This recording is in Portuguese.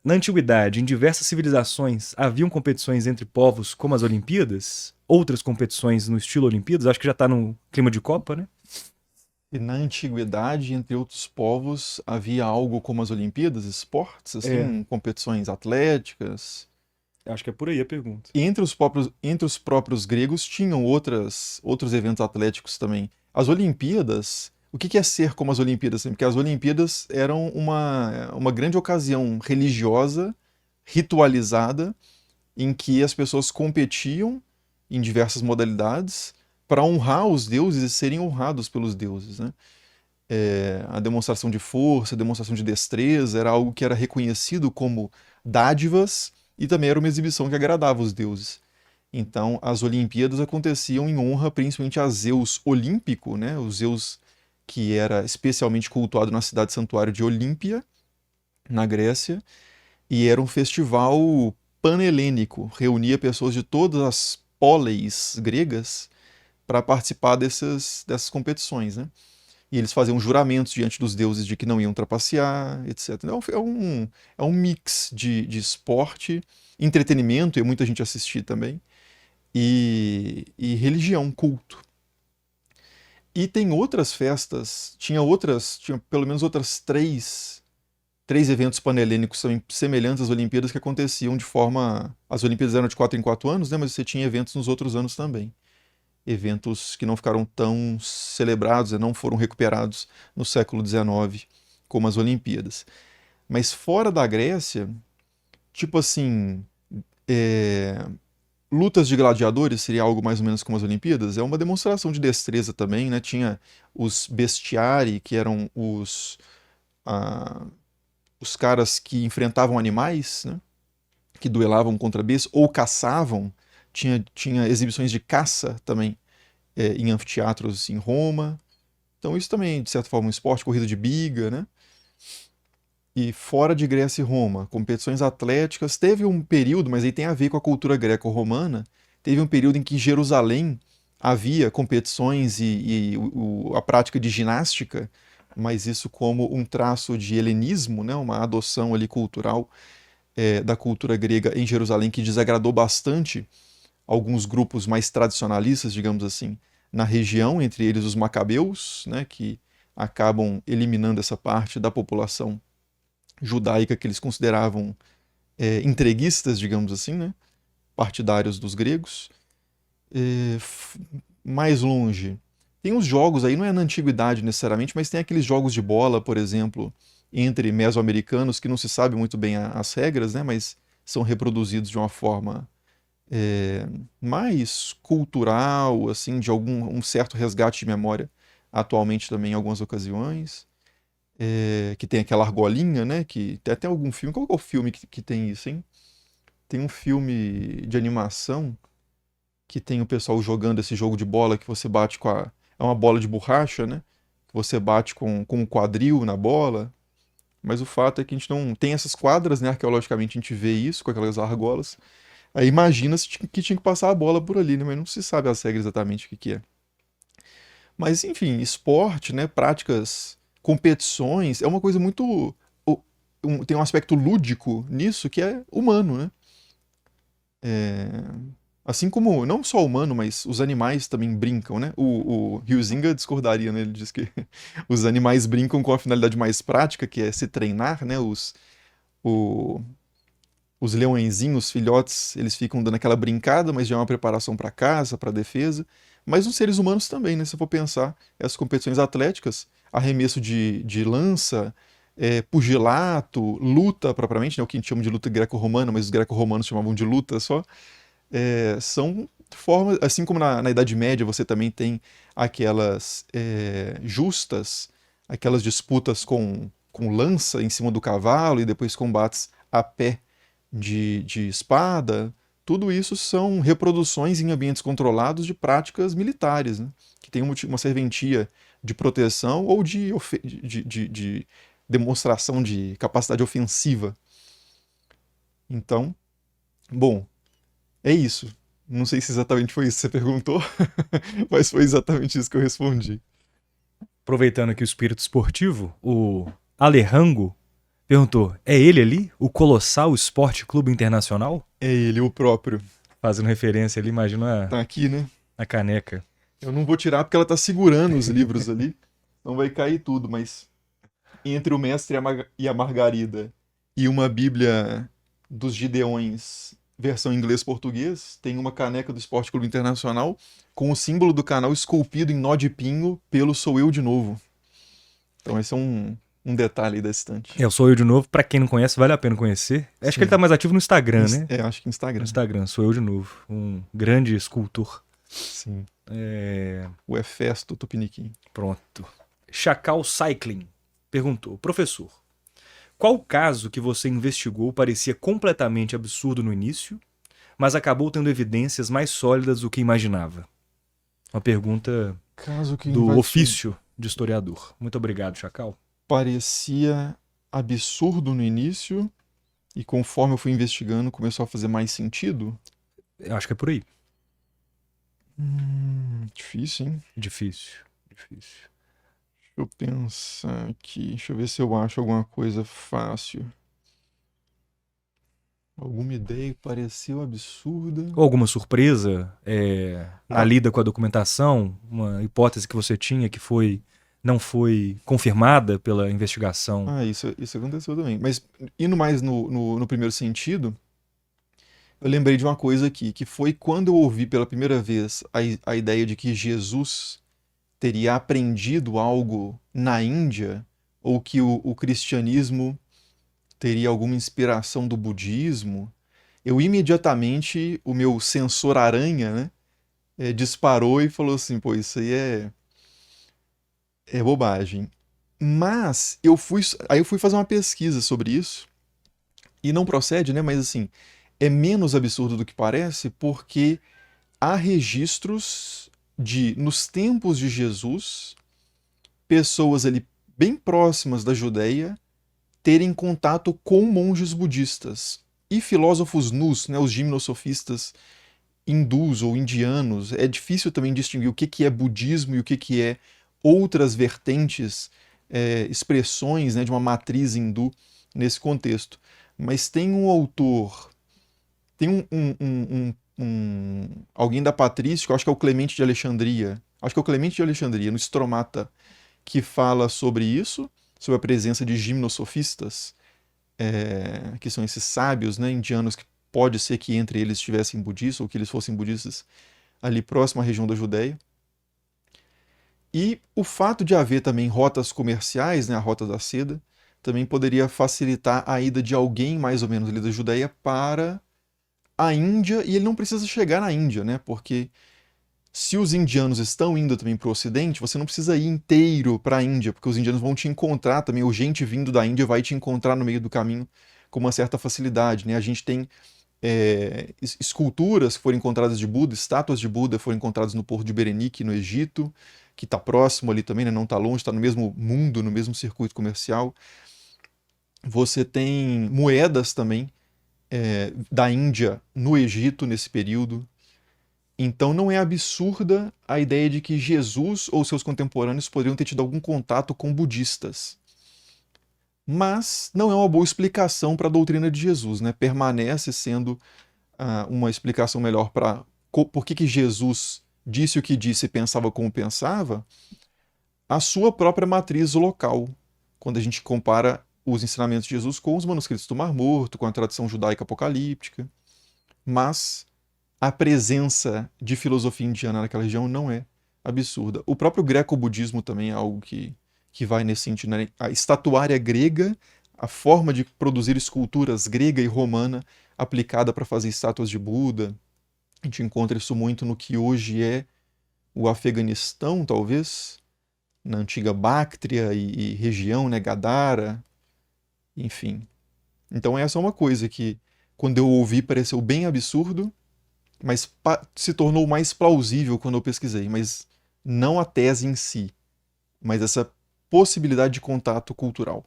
Na antiguidade, em diversas civilizações, haviam competições entre povos como as Olimpíadas? Outras competições no estilo Olimpíadas? Acho que já tá no clima de Copa, né? E na antiguidade, entre outros povos, havia algo como as Olimpíadas, esportes, É, assim, competições atléticas. acho que é por aí a pergunta. E entre os próprios gregos tinham outros eventos atléticos também. As Olimpíadas, o que que é ser como as Olimpíadas? Porque as Olimpíadas eram uma grande ocasião religiosa, ritualizada, em que as pessoas competiam em diversas modalidades para honrar os deuses e serem honrados pelos deuses, né? A demonstração de força, a demonstração de destreza era algo que era reconhecido como dádivas e também era uma exibição que agradava os deuses. Então, as Olimpíadas aconteciam em honra principalmente a Zeus olímpico, né? O Zeus que era especialmente cultuado na cidade santuário de Olímpia, na Grécia, e era um festival panhelênico, reunia pessoas de todas as póleis gregas para participar dessas competições, né? E eles faziam juramentos diante dos deuses de que não iam trapacear, etc. Então, é um mix de esporte, entretenimento, e muita gente assistir também, e religião, culto. E tem outras festas, tinha pelo menos outras três eventos panhelênicos também semelhantes às Olimpíadas que aconteciam de forma. As Olimpíadas eram de 4 em 4 anos, né? Mas você tinha eventos nos outros anos também. Eventos que não ficaram tão celebrados e não foram recuperados no século XIX como as Olimpíadas. Mas fora da Grécia, tipo assim, é, lutas de gladiadores seria algo mais ou menos como as Olimpíadas. É uma demonstração de destreza também, né? Tinha os bestiari, que eram ah, os caras que enfrentavam animais, né? Que duelavam contra bestas ou caçavam. Tinha exibições de caça também em anfiteatros em Roma. Então isso também, de certa forma, um esporte, corrida de biga, né? E fora de Grécia e Roma, competições atléticas, teve um período, mas aí tem a ver com a cultura greco-romana, teve um período em que em Jerusalém havia competições e a prática de ginástica, mas isso como um traço de helenismo, né? Uma adoção ali cultural da cultura grega em Jerusalém que desagradou bastante alguns grupos mais tradicionalistas, digamos assim, na região, entre eles os macabeus, né, que acabam eliminando essa parte da população judaica que eles consideravam entreguistas, digamos assim, né, partidários dos gregos. É, mais longe, tem os jogos aí, não é na antiguidade necessariamente, mas tem aqueles jogos de bola, por exemplo, entre mesoamericanos que não se sabe muito bem as regras, né, mas são reproduzidos de uma forma é, mais cultural, assim, de algum um certo resgate de memória atualmente também em algumas ocasiões. Que tem aquela argolinha, né? Que tem até algum filme. Qual que é o filme que tem isso, hein? Tem um filme de animação que tem o pessoal jogando esse jogo de bola que você bate com a. É uma bola de borracha, né? Que você bate com um quadril na bola. Mas o fato é que a gente não tem essas quadras, né? Arqueologicamente a gente vê isso com aquelas argolas. Aí imagina-se que tinha que passar a bola por ali, né? Mas não se sabe as regras exatamente o que que é. Mas, enfim, esporte, né? Práticas, competições, é uma coisa muito. Tem um aspecto lúdico nisso que é humano, né? É, assim como, não só o humano, mas os animais também brincam, né? O Huizinga discordaria, né? Ele diz que os animais brincam com a finalidade mais prática, que é se treinar, né? O, os leõezinhos, filhotes, eles ficam dando aquela brincada, mas já é uma preparação para caça, para defesa. Mas os seres humanos também, né? Se for pensar, essas competições atléticas, arremesso de lança, pugilato, luta propriamente, né? O que a gente chama de luta greco-romana, mas os greco-romanos chamavam de luta só, são formas, assim como na Idade Média você também tem aquelas justas, aquelas disputas com lança em cima do cavalo e depois combates a pé de espada, tudo isso são reproduções em ambientes controlados de práticas militares, né? Que tem uma serventia de proteção ou de demonstração de capacidade ofensiva. Então, bom, é isso. Não sei se exatamente foi isso que você perguntou, mas foi exatamente isso que eu respondi. Aproveitando aqui o espírito esportivo, o Alejandro Perguntou, é ele ali? O Colossal Esporte Clube Internacional? É ele, o próprio. Fazendo referência ali, imagina Tá aqui, né? a caneca. Eu não vou tirar porque ela tá segurando os livros ali. Não vai cair tudo, mas entre o Mestre e a Margarida e uma Bíblia dos Gideões, versão inglês-português, tem uma caneca do Esporte Clube Internacional com o símbolo do canal esculpido em nó de pinho pelo Sou Eu de Novo. Então esse é um detalhe aí da estante. Eu sou eu de novo, pra quem não conhece, vale a pena conhecer. Acho que ele tá Sim. mais ativo no Instagram, né? Acho que No Instagram. Instagram, sou eu de novo. Um grande escultor. Sim. É... O Hefesto Tupiniquim. Pronto. Chacal Cycling perguntou, professor, qual caso que você investigou parecia completamente absurdo no início, mas acabou tendo evidências mais sólidas do que imaginava? Uma pergunta Caso que do ofício de historiador. Muito obrigado, Chacal. parecia absurdo no início e conforme eu fui investigando começou a fazer mais sentido. Eu acho que é por aí. Difícil, hein? Difícil, difícil. Deixa eu pensar aqui. Deixa eu ver se eu acho alguma coisa fácil. Alguma ideia que pareceu absurda. Ou alguma surpresa na Ah. lida com a documentação, uma hipótese que você tinha que não foi confirmada pela investigação. Isso aconteceu também. Mas indo mais no primeiro sentido, eu lembrei de uma coisa aqui, que foi quando eu ouvi pela primeira vez a ideia de que Jesus teria aprendido algo na Índia, ou que o cristianismo teria alguma inspiração do budismo, eu imediatamente, o meu sensor aranha, né, disparou e falou assim, pô, isso aí é bobagem. Mas aí eu fui fazer uma pesquisa sobre isso, e não procede, né, mas assim, é menos absurdo do que parece, porque há registros de, nos tempos de Jesus, pessoas ali bem próximas da Judéia terem contato com monges budistas e filósofos nus, né, os gimnosofistas hindus ou indianos. É difícil também distinguir o que é budismo e o que é outras vertentes, expressões, né, de uma matriz hindu nesse contexto. Mas tem um autor, tem alguém da patrística, eu acho que é o Clemente de Alexandria, acho que é o Clemente de Alexandria, no Stromata, que fala sobre isso, sobre a presença de gimnosofistas, que são esses sábios, né, indianos, que pode ser que entre eles estivessem budistas, ou que eles fossem budistas ali próximo à região da Judéia. E o fato de haver também rotas comerciais, né, a Rota da Seda, também poderia facilitar a ida de alguém mais ou menos ali da Judéia para a Índia, e ele não precisa chegar na Índia, né, porque se os indianos estão indo também para o Ocidente, você não precisa ir inteiro para a Índia, porque os indianos vão te encontrar também, ou gente vindo da Índia vai te encontrar no meio do caminho com uma certa facilidade, né? A gente tem esculturas que foram encontradas de Buda, estátuas de Buda foram encontradas no Porto de Berenice, no Egito, que está próximo ali também, né? Não está longe, está no mesmo mundo, no mesmo circuito comercial. Você tem moedas também da Índia no Egito nesse período. Então não é absurda a ideia de que Jesus ou seus contemporâneos poderiam ter tido algum contato com budistas. Mas não é uma boa explicação para a doutrina de Jesus, né? Permanece sendo uma explicação melhor para por que Jesus disse o que disse e pensava como pensava, a sua própria matriz local, quando a gente compara os ensinamentos de Jesus com os manuscritos do Mar Morto, com a tradição judaica apocalíptica. Mas a presença de filosofia indiana naquela região não é absurda. O próprio greco-budismo também é algo que vai nesse sentido, né? A estatuária grega, a forma de produzir esculturas grega e romana aplicada para fazer estátuas de Buda. A gente encontra isso muito no que hoje é o Afeganistão, talvez, na antiga Báctria e região, né, Gadara, enfim. Então essa é uma coisa que, quando eu ouvi, pareceu bem absurdo, mas se tornou mais plausível quando eu pesquisei, mas não a tese em si, mas essa possibilidade de contato cultural.